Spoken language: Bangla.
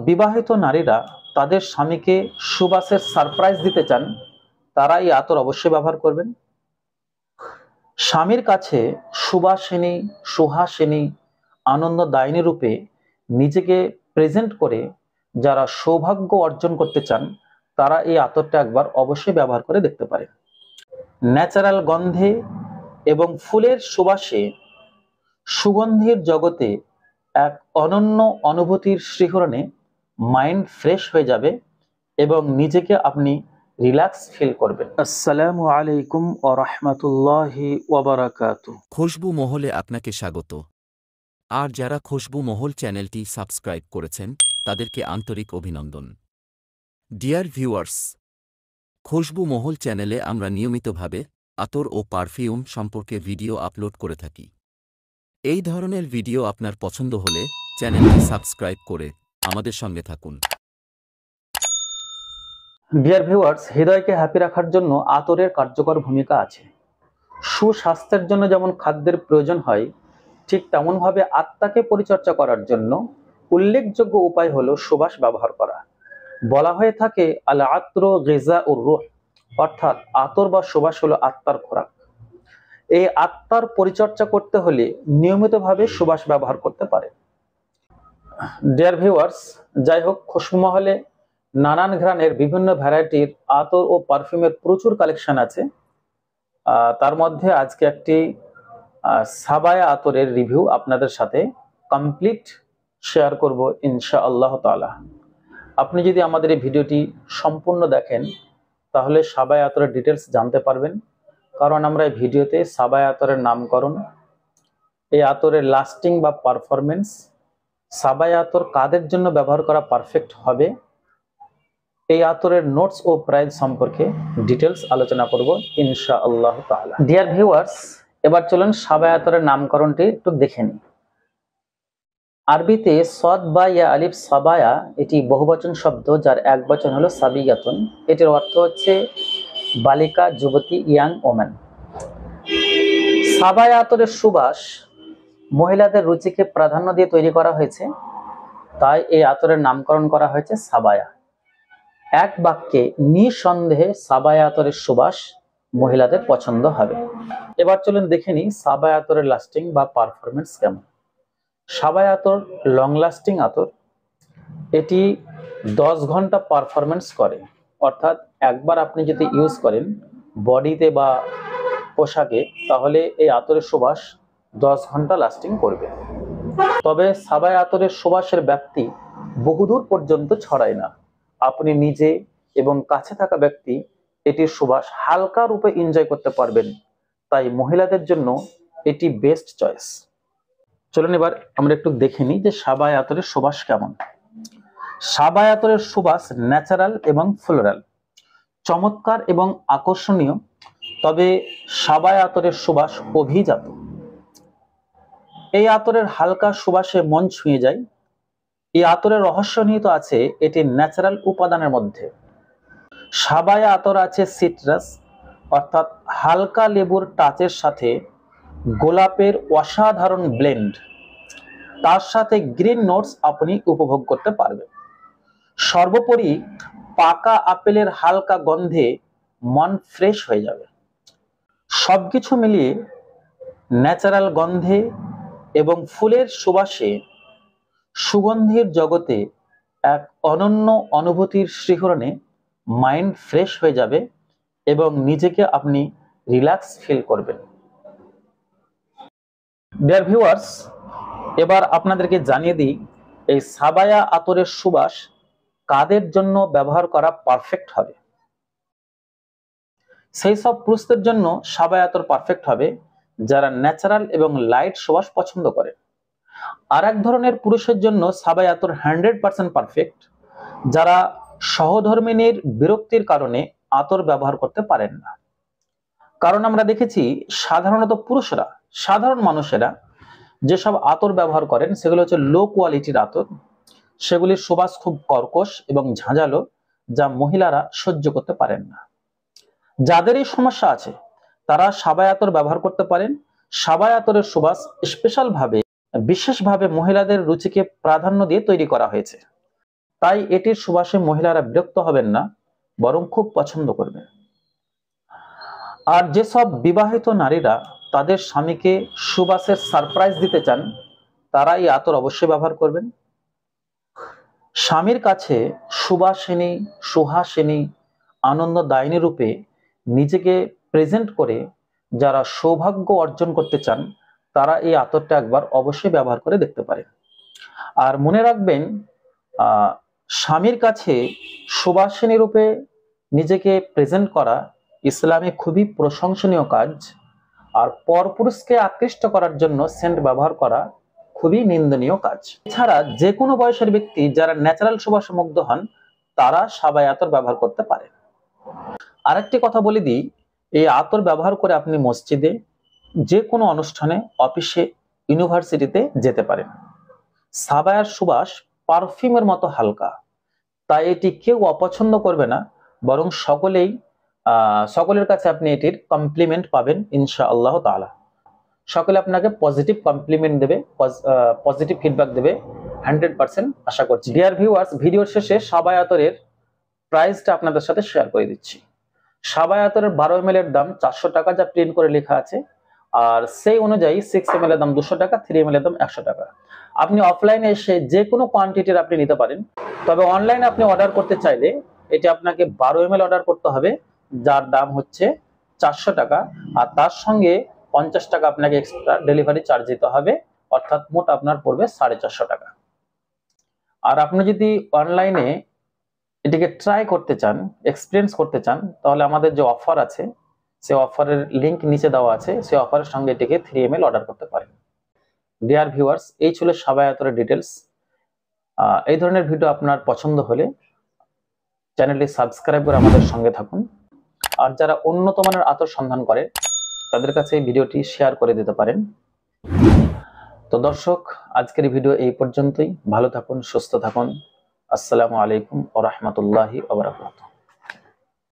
বিবাহিত নারীরা তাদের স্বামীকে সুবাসের সারপ্রাইজ দিতে চান, তারা এই আতর অবশ্যই ব্যবহার করবেন। স্বামীর কাছে সুবাসিনী, সুহাসিনী, আনন্দদায়িনী রূপে নিজেকে প্রেজেন্ট করে যারা সৌভাগ্য অর্জন করতে চান, তারা এই আতরটা একবার অবশ্যই ব্যবহার করে দেখতে পারে। ন্যাচারাল গন্ধে এবং ফুলের সুবাসে সুগন্ধির জগতে এক অনন্য অনুভূতির শিহরণে মাইন্ড ফ্রেশ হয়ে যাবে এবং নিজেকে আপনি রিল্যাক্স ফিল করবেন। আসসালামু আলাইকুম ওয়া রাহমাতুল্লাহি ওয়া বারাকাতুহু। খুশবু মহলে আপনাকে স্বাগত। আর যারা খুশবু মহল চ্যানেলটি সাবস্ক্রাইব করেছেন তাদেরকে আন্তরিক অভিনন্দন। ডিয়ার ভিউয়ার্স, খুশবু মহল চ্যানেলে আমরা নিয়মিতভাবে আতর ও পারফিউম সম্পর্কে ভিডিও আপলোড করে থাকি। এই ধরনের ভিডিও আপনার পছন্দ হলে চ্যানেলটি সাবস্ক্রাইব করে আমাদের সঙ্গে থাকুন। ডিয়ার ভিউয়ার্স, হৃদয়কে হ্যাপি রাখার জন্য আতরের কার্যকর ভূমিকা আছে। সুস্বাস্থ্যের জন্য যেমন খাদ্যের প্রয়োজন হয়, ঠিক তেমনভাবে আত্মাকে পরিচর্যা করার জন্য উল্লেখযোগ্য উপায় হলো সুবাস ব্যবহার করা। বলা হয়ে থাকে আল আত্র গিজা উর রূহ, অর্থাৎ আতর বা সুবাস হলো আত্মার খোরাক। এই আত্মার পরিচর্যা করতে হলে নিয়মিতভাবে সুবাস ব্যবহার করতে পারে। ডিয়ার ভিউয়ার্স, যাই হোক, খুশবু মহলে নানান ঘ্রাণের বিভিন্ন ভ্যারাইটির আতর ও পারফিউমের প্রচুর কালেকশন আছে। তার মধ্যে আজকে একটি সাবায়া আতরের রিভিউ আপনাদের সাথে কমপ্লিট শেয়ার করব ইনশাআল্লাহ তাআলা। আপনি যদি আমাদের এই ভিডিওটি সম্পূর্ণ দেখেন তাহলে সাবায়া আতরের ডিটেলস জানতে পারবেন, কারণ আমরা এই ভিডিওতে সাবায়া আতরের নামকরণ, এই আতরের লাস্টিং বা পারফরমেন্স, সাবায়া আতর কাদের জন্য ব্যবহার করা পারফেক্ট হবে, এই আতরের নোটস ও প্রাইস সম্পর্কে ডিটেলস আলোচনা করব ইনশাআল্লাহ তাআলা। ডিয়ার ভিউয়ার্স, এবার চলুন সাবায়া আতরের নামকরণটি একটু দেখে নিই। আরবিতে সদ বা ইয়া আলিফ সাবায়া, এটি বহুবচন শব্দ যার এক বচন হলো সাবিয়াতুন। এটির অর্থ হচ্ছে বালিকা, যুবতী, ইয়াং ওম্যান। সাবায়া আতরের সুবাস মহিলাদের রুচিকে প্রাধান্য দিয়ে তৈরি করা হয়েছে, তাই এই আতরের নামকরণ করা হয়েছে সাবায়া। এক বাক্যে নিঃসন্দেহে সাবায়া আতরের সুবাস মহিলাদের পছন্দ হবে। এবার চলুন দেখে নিই সাবায়া আতরের লাস্টিং বা পারফরমেন্স কেমন। সাবায়া আতর লং লাস্টিং আতর। এটি 10 ঘন্টা পারফরমেন্স করে, অর্থাৎ একবার আপনি যদি ইউজ করেন বডিতে বা পোশাকে, তাহলে এই আতরের সুবাস 10 ঘন্টা লাস্টিং করবে। তবে সাবায়া আতরের সুবাসের ব্যাপ্তি বহুদূর পর্যন্ত ছড়ায় না। আপনি নিজে এবং কাছে থাকা ব্যক্তি এটির সুবাস হালকা রূপে এনজয় করতে পারবেন, তাই মহিলাদের জন্য এটি বেস্ট চয়েস। চলুন এবার আমরা একটু দেখে নিই যে সাবায়া আতরের সুবাস কেমন। সাবায়া আতরের সুবাস ন্যাচারাল এবং ফ্লোরাল, চমৎকার এবং আকর্ষণীয়। তবে সাবায়া আতরের সুবাস অভিজাত। এই আতরের হালকা সুবাসে মন ছুঁয়ে যায়। এই আতরের রহস্য নিহিত আছে এটি ন্যাচারাল উপাদানের মধ্যে। সাবায়া আতর আছে সিট্রাস, অর্থাৎ হালকা লেবুর টাচের সাথে গোলাপের অসাধারণ ব্লেন্ড, তার সাথে গ্রিন নোটস আপনি উপভোগ করতে পারবেন। সর্বোপরি পাকা আপেলের হালকা গন্ধে মন ফ্রেশ হয়ে যাবে। সবকিছু মিলিয়ে ন্যাচারাল গন্ধে এবং ফুলের সুবাসে সুগন্ধির জগতে এক অনন্য অনুভূতির শিহরণে মাইন্ড ফ্রেশ হয়ে যাবে এবং নিজেকে আপনি রিল্যাক্স ফিল করবেন। ডিয়ার ভিউয়ার্স, এবার আপনাদেরকে জানিয়ে দিই এই সাবায়া আতরের সুবাস কাদের জন্য ব্যবহার করা পারফেক্ট হবে। সেই সব পুরুষদের জন্য সাবায়া আতর পারফেক্ট হবে যারা ন্যাচারাল এবং লাইট সুবাস পছন্দ করে। আর এক ধরনের পুরুষের জন্য সাবায়া আতর 100% পারফেক্ট, যারা সহধর্মিণীর বিরক্তির কারণে আতর ব্যবহার করতে পারেন না। কারণ আমরা দেখেছি সাধারণত পুরুষরা, সাধারণ মানুষেরা যেসব আতর ব্যবহার করেন সেগুলো হচ্ছে লো কোয়ালিটির আতর। সেগুলির সুবাস খুব কর্কশ এবং ঝাঁঝালো, যা মহিলারা সহ্য করতে পারেন না। যাদের এই সমস্যা আছে তারা সাবায়া আতর ব্যবহার করতে পারেন। সাবায়া আতরের সুবাস স্পেশাল ভাবে, বিশেষভাবে মহিলাদের রুচিকে প্রাধান্য দিয়ে তৈরি করা হয়েছে। তাই এটির সুবাসে মহিলারা বিরক্ত হবেন না, বরং খুব পছন্দ করবেন। আর যেসব বিবাহিত নারীরা তাদের স্বামীকে সুবাসের সারপ্রাইজ দিতে চান, তারা এই আতর অবশ্যই ব্যবহার করবেন। স্বামীর কাছে সুবাসিনী, সুহাসিনী, আনন্দদায়িনী রূপে নিজেকে প্রেজেন্ট করে যারা সৌভাগ্য অর্জন করতে চান, তারা এই আতরটা একবার অবশ্যই ব্যবহার করে দেখতে পারেন। আর মনে রাখবেন, স্বামীর কাছে সুবাসিনী রূপে নিজেকে প্রেজেন্ট করা ইসলামে খুবই প্রশংসনীয় কাজ। আর পরপুরুষকে আকৃষ্ট করার জন্য সেন্ট ব্যবহার করা খুবই নিন্দনীয় কাজ। এছাড়া যে কোনো বয়সের ব্যক্তি যারা ন্যাচারাল সুবাসে মুগ্ধ হন, তারা সাবাই আতর ব্যবহার করতে পারে। আরেকটি কথা বলে দিই, এই আতর ব্যবহার করে আপনি মসজিদে, যে কোনো অনুষ্ঠানে, অফিসে, ইউনিভার্সিটিতে যেতে পারেন। সাবায়ার সুবাস পারফিউমের মতো হালকা, তাই এটি কেউ অপছন্দ করবে না, বরং সকলের কাছে আপনি এটির কমপ্লিমেন্ট পাবেন ইনশাআল্লাহ তাআলা। সকলে আপনাকে পজিটিভ কমপ্লিমেন্ট দেবে, পজিটিভ ফিডব্যাক দেবে 100% আশা করছি। ডিয়ার ভিউয়ার্স, ভিডিওর শেষে সাবাই আতরের প্রাইসটা আপনাদের সাথে শেয়ার করে দিচ্ছি। সাবাই আতরের 12 ml এর দাম 400 টাকা, যা প্রিন্ট করে লেখা আছে। আর সেই অনুযায়ী 6 ml এর দাম 200 টাকা, 3 ml এর দাম 100 টাকা। আপনি অফলাইনে এসে যে কোনো কোয়ান্টিটির আপনি নিতে পারেন, তবে অনলাইনে আপনি অর্ডার করতে চাইলে এটি আপনাকে 12 ml অর্ডার করতে হবে, যার দাম হচ্ছে 400 টাকা। আর তার সঙ্গে 50 টাকা আপনাকে এক্সট্রা ডেলিভারি চার্জ দিতে হবে, অর্থাৎ মোট আপনার পড়বে 450 টাকা। আর আপনি যদি অনলাইনে এটিকে ট্রাই করতে চান, এক্সপিরিয়েন্স করতে চান, তাহলে আমাদের যে অফার আছে, সেই অফারের লিংক নিচে দেওয়া আছে, সেই অফারের সঙ্গে এটিকে 3 ml অর্ডার করতে পারেন। ডিয়ার ভিউয়ার্স, এই ছিল সাবাই আতরের ডিটেলস। এই ধরনের ভিডিও আপনার পছন্দ হলে চ্যানেলটি সাবস্ক্রাইব করে আমাদের সঙ্গে থাকুন। আর যারা উন্নত মানের আতর সন্ধান করে, তাদের কাছে এই ভিডিওটি শেয়ার করে দিতে পারেন। তো দর্শক, আজকের ভিডিও এই পর্যন্তই। ভালো থাকুন, সুস্থ থাকুন। আসসালামু আলাইকুম ওয়া রাহমাতুল্লাহি ওয়া বারাকাতুহু।